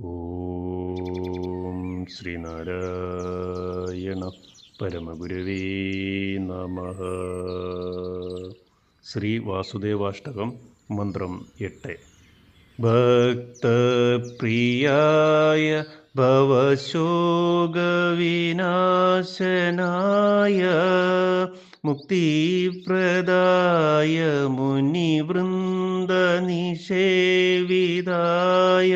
ഓം ശ്രീനാരായണ പരമഗുരവേ നമഃ. ശ്രീ വാസുദേവാഷ്ടകം മന്ത്രം 8. ഭക്തപ്രിയായ ഭവശോകവിനാശനായ മുക്തിപ്രദായ മുനിവൃന്ദനിഷേവിതായ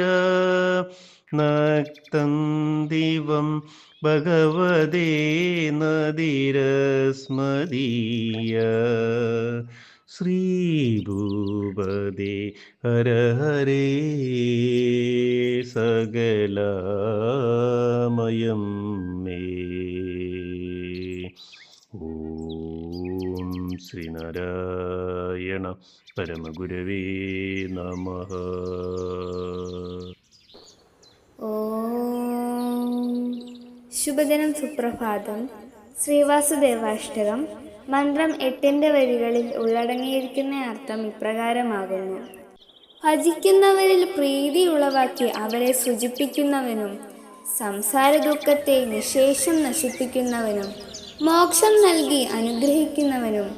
നക്തം ദിവം ഭഗവതേ നദിരസ്മദീയ ശ്രീഭൂപദേ ഹര ഹരേ സകലമയം മേ. ഓം ശ്രീനാരായണ പരമഗുരവേ നമഃ. ശുഭദിനം, സുപ്രഭാതം. ശ്രീവാസുദേവാഷ്ടകം മന്ത്രം 8 വരികളിൽ ഉള്ളടങ്ങിയിരിക്കുന്ന അർത്ഥം ഇപ്രകാരമാകുന്നു: ഭജിക്കുന്നവരിൽ പ്രീതി ഉളവാക്കി അവരെ സൂചിപ്പിക്കുന്നവനും, സംസാര ദുഃഖത്തെ നിശേഷം നശിപ്പിക്കുന്നവനും, മോക്ഷം നൽകി അനുഗ്രഹിക്കുന്നവനും,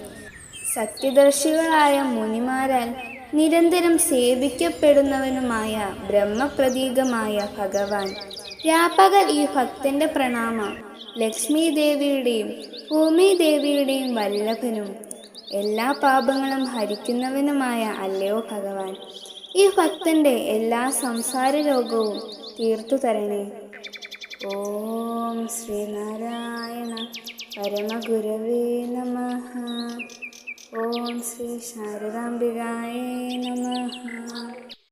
സത്യദർശികളായ മുനിമാരാൽ നിരന്തരം സേവിക്കപ്പെടുന്നവനുമായ ബ്രഹ്മപ്രതീകമായ ഭഗവാൻ. വ്യാപകർ ഈ ഭക്തന്റെ പ്രണാമം. ലക്ഷ്മി ദേവിയുടെയും ഭൂമി ദേവിയുടെയും വല്ലഭനും എല്ലാ പാപങ്ങളും ഹരിക്കുന്നവനുമായ അല്ലയോ ഭഗവാൻ, ഈ ഭക്തന്റെ എല്ലാ സംസാര രോഗവും തീർത്തു തരണേ. ഓം ശ്രീനാരായണ പരമഗുരവേ നമഃ. ഓം ശ്രീ ശാരദാംബികായേ നമഃ.